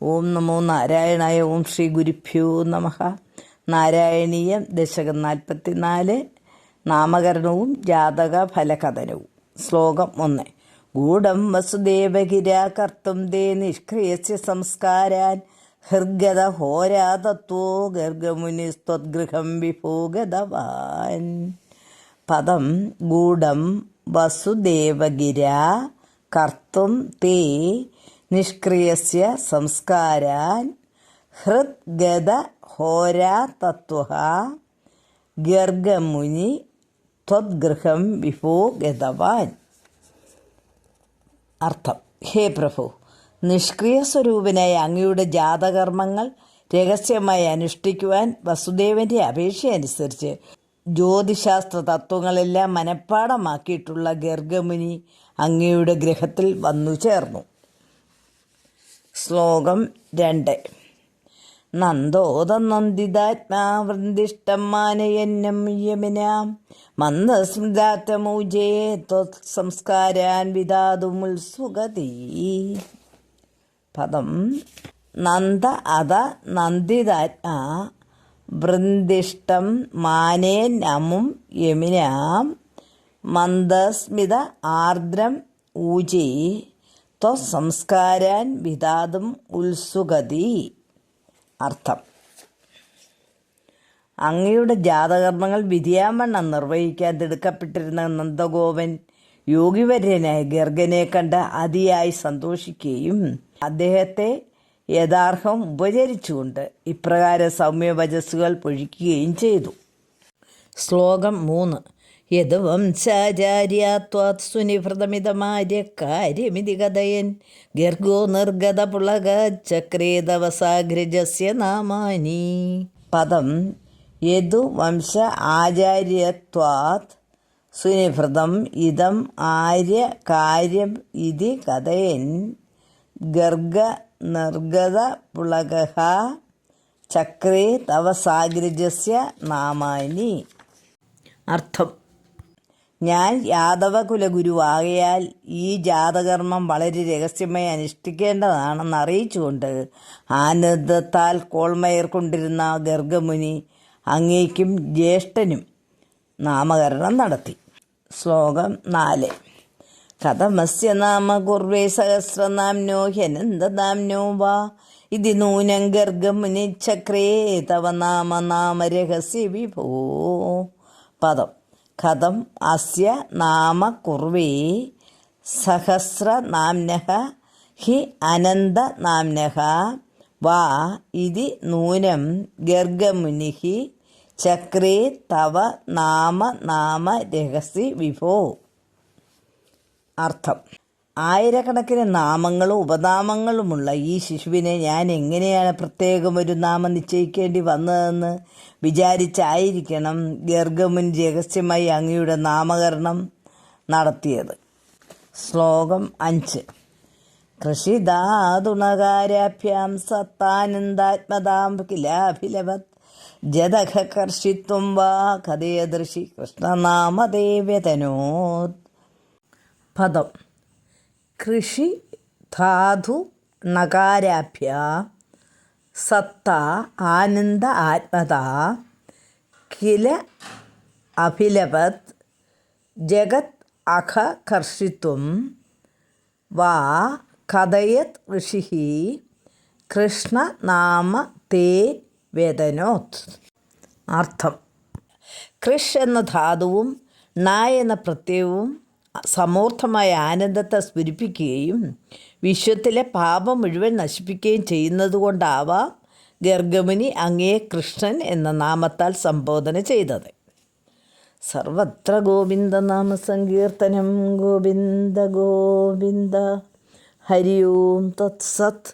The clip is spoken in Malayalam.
ഓം നമോ നാരായണായ. ഓം ശ്രീ ഗുരുഭ്യോ നമഃ. നാരായണീയം ദശകം 44. നാമകരണവും ജാതക ഫലകഥനവും. ശ്ലോകം 1. ഗൂഢം വസുദേവഗിരാ കർത്തും തേ നിഷ്ക്രിയസ്യ സംസ്കാരാൻ ഹൃഗത ഹോരാതത്വോ ഗർഗമുനിസ്ത്വദ്ഗൃഹം വിഭോഗതവാൻ. പദം ഗൂഢം വസുദേവഗിരാ കർത്തും തേ നിഷ്ക്രിയസ്യ സംസ്കാരാൻ ഹൃദ്ഗത ഹോരാ തത്വഃ ഗർഗമുനി ത്വദ്ഗൃഹം വിഭോ ഗതവാൻ. അർത്ഥം: ഹേ പ്രഭു, നിഷ്ക്രിയ സ്വരൂപനായ അങ്ങയുടെ ജാതകർമ്മങ്ങൾ രഹസ്യമായി അനുഷ്ഠിക്കുവാൻ വസുദേവൻ്റെ അപേക്ഷയനുസരിച്ച് ജ്യോതിശാസ്ത്ര തത്വങ്ങളെല്ലാം മനഃപ്പാടമാക്കിയിട്ടുള്ള ഗർഗമുനി അങ്ങയുടെ ഗൃഹത്തിൽ വന്നു ചേർന്നു. ശ്ലോകം 2. നന്ദോദനന്ദിതാത്മാ വൃന്ദിഷ്ടം മാനയന്നം യമിനാം മന്ദസ്മൃതാത്മൂജേ ത്വത്സംസ്കാരാൻ വിധാതുമുത്സുകതീ. പദം നന്ദ അത നന്ദിതാത്മാ വൃന്ദിഷ്ടം മാനേന്നമും യമിനാം മന്ദസ്മിത ആർദ്രം ഊജേ ത്വസംസ്കാരാൻ വിധാതും ഉത്സുകതി. അർത്ഥം: അങ്ങയുടെ ജാതകർമ്മങ്ങൾ വിധിയാമണ്ണം നിർവഹിക്കാൻ തിടുക്കപ്പെട്ടിരുന്ന നന്ദഗോപൻ യോഗിവര്യനായ ഗർഗനെ കണ്ട് അതിയായി സന്തോഷിക്കുകയും അദ്ദേഹത്തെ യഥാർത്ഥം ഉപചരിച്ചുകൊണ്ട് ഇപ്രകാരം സൗമ്യവചസ്സുകൾ പൊഴിക്കുകയും ചെയ്തു. ശ്ലോകം 3. യത് വംശാചാര്യാത്വാത് സുനിഭൃതമിതമാര്യ കാര്യമിതി കഥയൻ ഗർഗോ നിർഗത പുളക ചക്രേതവസാഗ്രജസ്യ നാമാനി. പദം യദു വംശ ആചാര്യത്വാത് സുനിഭൃതം ഇതം ആര്യ കാര്യം ഇതി കഥയൻ ഗർഗ നിർഗത പുളക ചക്രേ തവസാഗ്രജസ്യ നാമാനി. അർത്ഥം: ഞാൻ യാദവകുലഗുരുവാകയാൽ ഈ ജാതകർമ്മം വളരെ രഹസ്യമായി അനുഷ്ഠിക്കേണ്ടതാണെന്ന് അറിയിച്ചുകൊണ്ട് ആനന്ദത്താൽ കോൾമയർ കൊണ്ടിരുന്ന ഗർഗമുനി അങ്ങേക്കും ജ്യേഷ്ഠനും നാമകരണം നടത്തി. ശ്ലോകം 4. കഥമസ്യ നാമ കുർവേ സഹസ്രനാംനോ ഹ്യനന്ദനാംനോ വാ ഇതി നൂനം ഗർഗമുനി ചക്രേ തവ നാമ നാമരഹസ്യ വിഭോ. പദം കഥം അസ്യ നാമ കുർവേ സഹസ്രനാംനഃ ഹി അനന്തനാംനഃ വാ ഇതി നൂനം ഗർഗമുനിഃ ചക്രേ തവ നാമ നാമ രഹസ്യ വിഭോ. അർത്ഥം: ആയിരക്കണക്കിന് നാമങ്ങളും ഉപനാമങ്ങളുമുള്ള ഈ ശിശുവിനെ ഞാൻ എങ്ങനെയാണ് പ്രത്യേകമൊരു നാമം നിശ്ചയിക്കേണ്ടി വന്നതെന്ന് വിചാരിച്ചായിരിക്കണം ഗർഗമുനി രഹസ്യമായി അങ്ങയുടെ നാമകരണം നടത്തിയത്. ശ്ലോകം 5. കൃഷിധാതുണകാരാഭ്യാം സത്താനന്ദാത്മതാം കിലാഭിലവത് ജദഖ കർഷിത്വം വാ കഥയദൃശി കൃഷ്ണനാമദേവ്യതനോത്. പദം കൃഷി ധാതു നകാരാഭ്യ സത്ത ആനന്ദ ആത്മത കില അഭിലവത് ജഗത് അഖ കർഷിത്വം വാ കഥയത് ഋഷി കൃഷ്ണ നാമ തേ വേദനോത്. അർത്ഥം: കൃഷ് എന്ന ധാതുവും ന എന്ന പ്രത്യയവും സമൂർദ്ധമായ ആനന്ദത്തെ സ്ഫുരിപ്പിക്കുകയും വിശ്വത്തിലെ പാപം മുഴുവൻ നശിപ്പിക്കുകയും ചെയ്യുന്നതുകൊണ്ടാവാം ഗർഗമുനി അങ്ങയെ കൃഷ്ണൻ എന്ന നാമത്താൽ സംബോധന ചെയ്തത്. സർവത്ര ഗോവിന്ദ നാമ സങ്കീർത്തനം. ഗോവിന്ദ ഗോവിന്ദ. ഹരി ഓം തത്സത്.